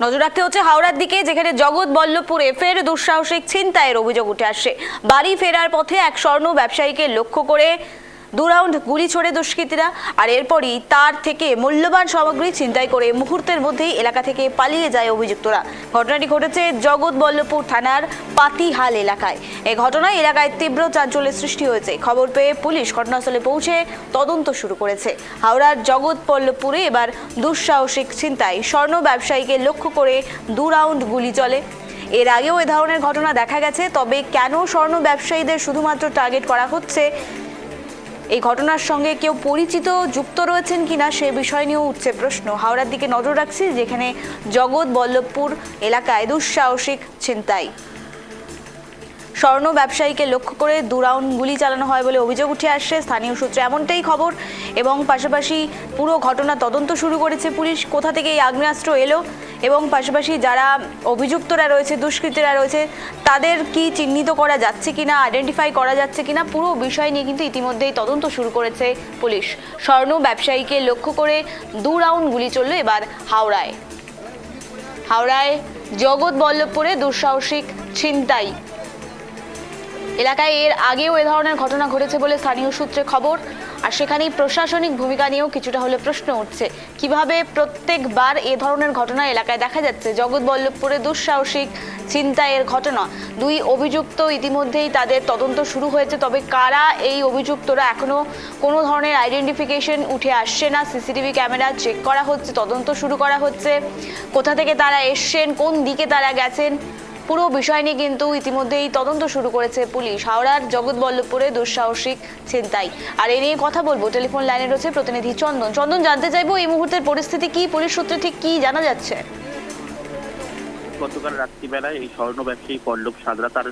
নজর রাখতে হচ্ছে হাওড়ার দিকে, যেখানে জগৎবল্লভপুরে ফের দুঃসাহসিক ছিনতাইয়ের অভিযোগ উঠে আসছে। বাড়ি ফেরার পথে এক স্বর্ণ ব্যবসায়ীকে লক্ষ্য করে 2 রাউন্ড গুলি ছোড়ে দুষ্কৃতীরা, আর এরপরই তার থেকে মূল্যবান সামগ্রী ছিনতাই করে মুহূর্তের মধ্যেই এলাকা থেকে পালিয়ে যায় অভিযুক্তরা। ঘটনাটি ঘটেছে জগৎবল্লভপুর থানার পাতিহাল এলাকায়। এই ঘটনায় এলাকায় তীব্র চাঞ্চল্যের সৃষ্টি হয়েছে। খবর পেয়ে পুলিশ ঘটনাস্থলে পৌঁছে তদন্ত শুরু করেছে। হাওড়ার জগৎবল্লভপুরে এবার দুঃসাহসিক ছিনতাই, স্বর্ণ ব্যবসায়ীকে লক্ষ্য করে 2 রাউন্ড গুলি চলে। এর আগেও এ ধরনের ঘটনা দেখা গেছে, তবে কেন স্বর্ণ ব্যবসায়ীদের শুধুমাত্র টার্গেট করা হচ্ছে? এই ঘটনার সঙ্গে কেউ পরিচিত যুক্ত রয়েছেন কিনা সে বিষয় নিয়েও উঠছে প্রশ্ন। হাওড়ার দিকে নজর রাখছি, যেখানে জগৎবল্লভপুর এলাকায় দুঃসাহসিক ছিনতাই, স্বর্ণ ব্যবসায়ীকে লক্ষ্য করে 2 রাউন্ড গুলি চালানো হয় বলে অভিযোগ উঠে আসছে। স্থানীয় সূত্রে এমনটাই খবর, এবং পাশাপাশি পুরো ঘটনা তদন্ত শুরু করেছে পুলিশ। কোথা থেকে এই আগ্নেয়াস্ত্র এলো এবং পাশাপাশি যারা অভিযুক্তরা রয়েছে, দুষ্কৃতীরা রয়েছে, তাদের কি চিহ্নিত করা যাচ্ছে কিনা, আইডেন্টিফাই করা যাচ্ছে কিনা, পুরো বিষয় নিয়ে কিন্তু ইতিমধ্যেই তদন্ত শুরু করেছে পুলিশ। স্বর্ণ ব্যবসায়ীকে লক্ষ্য করে 2 রাউন্ড গুলি চলল এবার হাওড়ায় জগৎবল্লভপুরে দুঃসাহসিক ছিনতাই এলাকায়। এর আগেও এ ধরনের ঘটনা ঘটেছে বলে স্থানীয় সূত্রে খবর, আর সেখানেই প্রশাসনিক ভূমিকা নিয়েও কিছুটা হলে প্রশ্ন উঠছে। কিভাবে প্রত্যেকবার এ ধরনের ঘটনা এলাকায় দেখা যাচ্ছে? জগৎবল্লভপুরে দুঃসাহসিক ছিনতাইয়ের ঘটনা, 2 অভিযুক্ত, ইতিমধ্যেই তাদের তদন্ত শুরু হয়েছে। তবে কারা এই অভিযুক্তরা এখনো কোনো ধরনের আইডেন্টিফিকেশন উঠে আসছে না। সিসিটিভি ক্যামেরা চেক করা হচ্ছে, তদন্ত শুরু করা হচ্ছে। কোথা থেকে তারা এসছেন, কোন দিকে তারা গেছেন, পুরো বিষয় নিয়ে কিন্তু ইতিমধ্যেই তদন্ত শুরু করেছে পুলিশ। হাওড়ার জগৎবল্লভপুরে দুঃসাহসিক ছিনতাই, আর এ নিয়ে কথা বলবো। টেলিফোন লাইনে রয়েছে প্রতিনিধি চন্দন, জানতে চাইবো এই মুহূর্তের পরিস্থিতি কি, পুলিশ সূত্রে ঠিক কি জানা যাচ্ছে? গতকাল রাত্রিবেলায় এই স্বর্ণ ব্যবসায়ী পল্লব সাঁতরা তার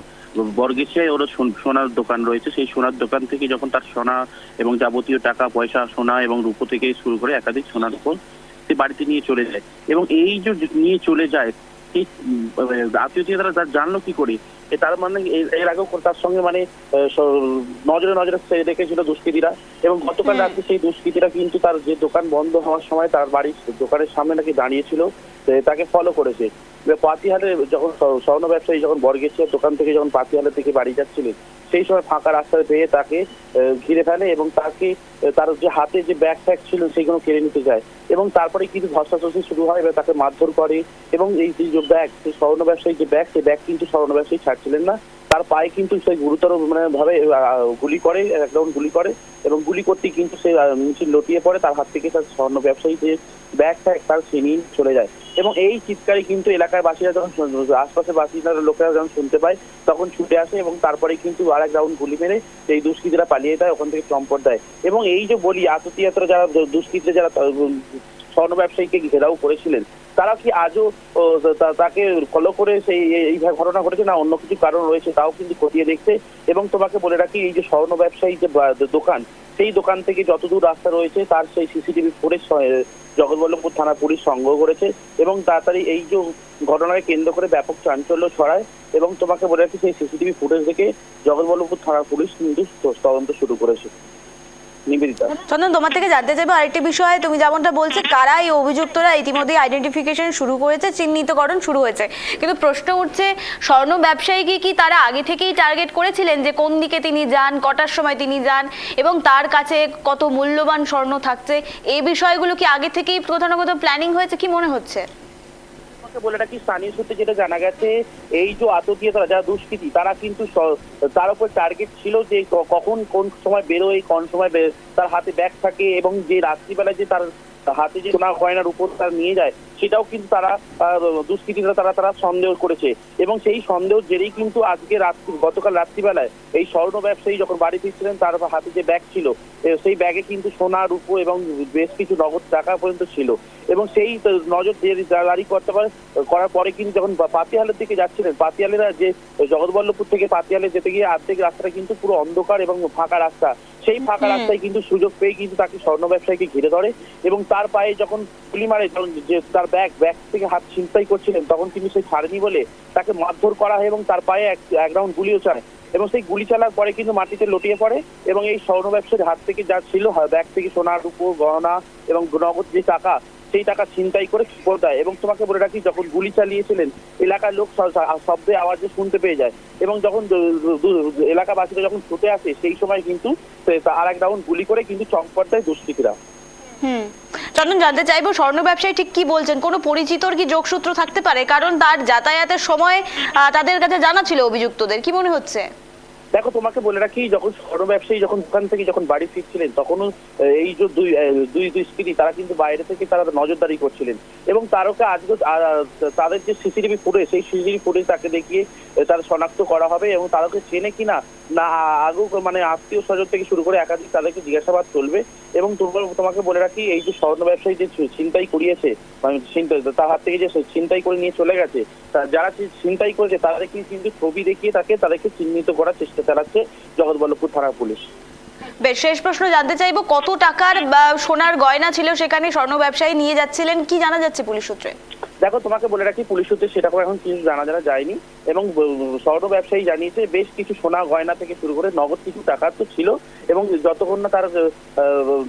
বর্গেশিয়ায় ওর সোনার দোকান রয়েছে, সেই সোনার দোকান থেকে যখন তার সোনা এবং যাবতীয় টাকা পয়সা, সোনা এবং রূপো থেকে শুরু করে একাধিক সোনার উপর সে বাড়িতে নিয়ে চলে যায়। এবং এই যে নিয়ে চলে যায়, আত্মীয় তারা জানলো কি করে? তার মানে এর আগেও তার সঙ্গে মানে নজরে রেখেছিল দুষ্কৃতীরা। এবং গতকাল রাত্রে সেই দুষ্কৃতীরা কিন্তু তার যে দোকান বন্ধ হওয়ার সময় তার বাড়ির দোকানের সামনে নাকি দাঁড়িয়েছিল, তাকে ফলো করেছে। পাতিহালে যখন স্বর্ণ ব্যবসায়ী যখন বর্গেশিয়ার দোকান থেকে যখন পাতিহালের থেকে বাড়ি যাচ্ছিলেন, সেই সময় ফাঁকা রাস্তায় পেয়ে তাকে ঘিরে ফেলে এবং তাকে তার যে হাতে যে ব্যাগ ট্যাগ ছিল সেগুলো কেড়ে নিতে যায়। এবং তারপরে কিন্তু ধস্তাধস্তি শুরু হয়, এবার তাকে মারধর করে। এবং এই যে ব্যাগ, সেই স্বর্ণ ব্যবসায়ী যে ব্যাগ, সেই ব্যাগ কিন্তু স্বর্ণ ব্যবসায়ী ছাড়ছিলেন না। তার পায়ে কিন্তু সেই গুরুতর ভাবে গুলি করে, এক রাউন্ড গুলি করে, এবং গুলি করতে কিন্তু সে মিছিল লটিয়ে পড়ে। তার হাত থেকে তার স্বর্ণ ব্যবসায়ী যে ব্যাগ ট্যাগ তার সে নিয়ে চলে যায়। এবং এই চিৎকারে কিন্তু এলাকার বাসিন্দা যখন, আশপাশের বাসিন্দার লোকেরা যখন শুনতে পায়, তখন ছুটে আসে এবং তারপরে কিন্তু আর এক রাউন্ড গুলি মেরে সেই দুষ্কৃতীরা পালিয়ে যায়, ওখান থেকে চম্পট দেয়। এবং এই যে বলি, আততীয়াতরা যারা দুষ্কৃতীরা যারা স্বর্ণ ব্যবসায়ীকে ঘেরাও করেছিলেন, তারা কি আজও তাকে ফলো করে সেই এই ঘটনা ঘটেছে, না অন্য কিছু কারণ রয়েছে, তাও কিন্তু খতিয়ে দেখছে। এবং তোমাকে বলে রাখি, এই যে স্বর্ণ ব্যবসায়ী যে দোকান, সেই দোকান থেকে যতদূর রাস্তা রয়েছে তার সেই সিসিটিভি ফুটেজ জগৎবল্লভপুর থানা পুলিশ সংগ্রহ করেছে। এবং তাড়াতাড়ি এই যে ঘটনাকে কেন্দ্র করে ব্যাপক চাঞ্চল্য ছড়ায়। এবং তোমাকে বলে রাখি, সেই সিসিটিভি ফুটেজ দেখে জগৎবল্লভপুর থানা পুলিশ কিন্তু তদন্ত শুরু করেছে। চন্দন, তোমার থেকে জানতে চাইবো আরেকটি বিষয়। তুমি যেমনটা বলছো, কারা এই অভিযুক্তরা, ইতিমধ্যে আইডেন্টিফিকেশন শুরু করেছে, চিহ্নিতকরণ শুরু হয়েছে, কিন্তু প্রশ্ন উঠছে, স্বর্ণ ব্যবসায়ীকে কি তারা আগে থেকেই টার্গেট করেছিলেন যে কোন দিকে তিনি যান, কটার সময় তিনি যান, এবং তার কাছে কত মূল্যবান স্বর্ণ থাকছে? এই বিষয়গুলো কি আগে থেকেই কোথাও না কোথাও প্ল্যানিং হয়েছে, কি মনে হচ্ছে? বলে রাখি, স্থানীয় সূত্রে যেটা জানা গেছে, এই যে আততীয়রা যারা দুষ্কৃতী, তারা কিন্তু তার উপর টার্গেট ছিল যে কখন কোন সময় বেরোয়, কোন সময় তার হাতে ব্যাগ থাকে, এবং যে রাত্রিবেলায় যে তার হাতে যে সোনা গয়নার উপর তার নিয়ে যায়, সেটাও কিন্তু তারা দুষ্কৃতীরা তারা সন্দেহ করেছে। এবং সেই সন্দেহ জেরেই কিন্তু আজকে গতকাল রাত্রিবেলায় এই স্বর্ণ ব্যবসায়ী যখন বাড়ি ফিরছিলেন, তার হাতে যে ব্যাগ ছিল, সেই ব্যাগে কিন্তু সোনা, রূপো এবং বেশ কিছু নগদ টাকা পর্যন্ত ছিল। এবং সেই নজর জারি করার পরে কিন্তু যখন পাতিহালের দিকে যাচ্ছিলেন, পাতিহালের যে জগৎবল্লভপুর থেকে পাতিহালে যেতে গিয়ে অর্ধেক রাস্তাটা কিন্তু পুরো অন্ধকার এবং ফাঁকা রাস্তা, সেই ফাঁকা রাস্তায় কিন্তু সুযোগ পেয়ে কিন্তু তাকে স্বর্ণ ব্যবসায়ীকে ঘিরে ধরে। এবং তার পায়ে যখন গুলি মারে, যে তার ব্যাগ থেকে হাত ছিনতাই করছিলেন, তখন কিন্তু সে ছাড়েনি বলে তাকে মারধর করা হয় এবং তার পায়ে এক রাউন্ড গুলিও চায়। এবং সেই গুলি চালার পরে কিন্তু মাটিতে লটিয়ে পড়ে। এবং এই স্বর্ণ ব্যবসায়ীর হাত থেকে যা ছিল, ব্যাগ থেকে সোনা, রূপো, গহনা এবং নগদ যে টাকা, সেই টাকা ছিনতাই করে খবর দেয়। এবং তোমাকে বলে রাখি, যখন গুলি চালিয়েছিলেন এলাকার লোক শব্দে আওয়াজে শুনতে পেয়ে যায়, এবং যখন এলাকাবাসীরা যখন ছুটে আসে সেই সময় কিন্তু আর এক রাউন্ড গুলি করে কিন্তু চম্পট দেয় দুষ্কৃতীরা। চন্দন, জানতে চাইবো স্বর্ণ ব্যবসায়ী ঠিক কি বলছেন, কোনো পরিচিতর কি যোগসূত্র থাকতে পারে? কারণ তার যাতায়াতের সময় তাদের কাছে জানা ছিল অভিযুক্তদের, কি মনে হচ্ছে? দেখো, তোমাকে বলে রাখি, যখন স্বর্ণ ব্যবসায়ী যখন দোকান থেকে যখন বাড়ি ফিরছিলেন তখনও এই যে দুই দুষ্কৃতী তারা কিন্তু বাইরে থেকে তারা নজরদারি করছিলেন, এবং তারকে আজকে তাদের যে সিসিটিভি ফুটেজ সেই সিসিটিভি ফুটেজ তাকে দেখিয়ে তারা শনাক্ত করা হবে, এবং তাদেরকে চেনে কিনা না আগেও মানে আত্মীয় স্বজন থেকে শুরু করে একাধিক তাদেরকে জিজ্ঞাসাবাদ চলবে। এবং তোমাকে বলে রাখি, এই যে স্বর্ণ ব্যবসায়ী যে ছিনতাই করিয়েছে, মানে তার হাত থেকে যে ছিনতাই করে নিয়ে চলে গেছে, যারা ছিনতাই করেছে তাদেরকে কিন্তু ছবি দেখিয়ে তাদেরকে চিহ্নিত করার চেষ্টা চালাচ্ছে জগৎবল্লভপুর থানার পুলিশ। বেশ, শেষ প্রশ্ন জানতে চাইবো, কত টাকার সোনার গয়না ছিল সেখানে স্বর্ণ ব্যবসায়ী নিয়ে যাচ্ছিলেন, কি জানা যাচ্ছে পুলিশ সূত্রে? দেখো, তোমাকে বলে রাখি, পুলিশ সূত্রে সেটা এখন কিছু জানা যায়নি, এবং স্বর্ণ ব্যবসায়ী জানিয়েছে বেশ কিছু সোনা গয়না থেকে শুরু করে নগদ কিছু টাকা তো ছিল, এবং যতক্ষণ না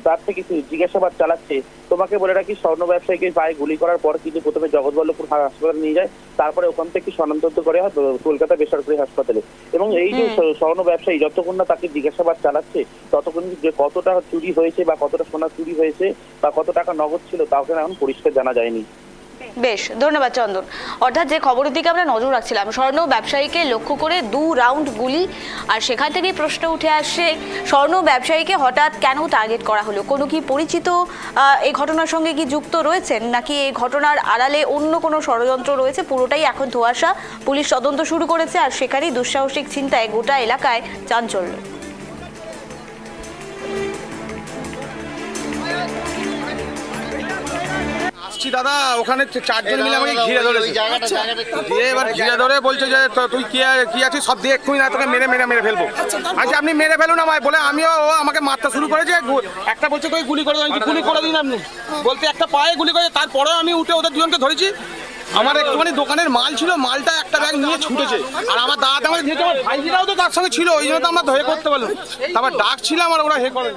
তার থেকে জিজ্ঞাসাবাদ চালাচ্ছে। তোমাকে বলে রাখি, স্বর্ণ ব্যবসায়ীকে পায়ে গুলি করার পর কিন্তু প্রথমে জগৎবল্লভপুর হাসপাতালে নিয়ে যায়, তারপরে ওখান থেকে স্থানান্তরিত করে হয় কলকাতা বেসরকারি হাসপাতালে। এবং এই যে স্বর্ণ ব্যবসায়ী যতক্ষণ না তাকে জিজ্ঞাসাবাদ চালাচ্ছে ততক্ষণ যে কত টাকা চুরি হয়েছে বা কতটা সোনা চুরি হয়েছে বা কত টাকা নগদ ছিল তাও এখন পরিষ্কার জানা যায়নি। বেশ, ধন্যবাদ চন্দন। অর্থাৎ যে খবরের দিকে আমরা নজর রাখছিলাম, স্বর্ণ ব্যবসায়ীকে লক্ষ্য করে 2 রাউন্ড গুলি, আর সেখান থেকেই প্রশ্ন উঠে আসে স্বর্ণ ব্যবসায়ীকে হঠাৎ কেন টার্গেট করা হলো? কোনো কি পরিচিত এই ঘটনার সঙ্গে কি যুক্ত রয়েছেন, নাকি এই ঘটনার আড়ালে অন্য কোনো ষড়যন্ত্র রয়েছে? পুরোটাই এখন ধোঁয়াশা। পুলিশ তদন্ত শুরু করেছে, আর সেখানেই দুঃসাহসিক ছিনতাই গোটা এলাকায় চাঞ্চল্য। দাদা, ওখানে 4 জন মিলে আমাকে ঘিরে ধরেছে, দিয়ে এবার ঘিরে ধরে বলছে যে তুই কি আছিস সব দিয়ে এক্ষুনি না তোকে মেরে ফেলবো। আচ্ছা, আপনি মেরে ফেলুন আমায় বলে আমিও আমাকে মারতে শুরু করেছে। একটা বলছে তুই গুলি করে দিন আপনি বলতে একটা পায়ে গুলি করে, তারপরে আমি উঠে ওদের দুজনকে ধরেছি। আমার একটুখানি দোকানের মাল ছিল, মালটা একটা ব্যাগ নিয়ে ছুটেছে, আর আমার দাদা আমাকে দিয়েছে, আমার ভাইজিরাও তো তার সঙ্গে ছিল, ওই জন্য তো আমরা ধরে করতে পারলাম, তারপর ডাক ছিল আমার, ওরা হে করে।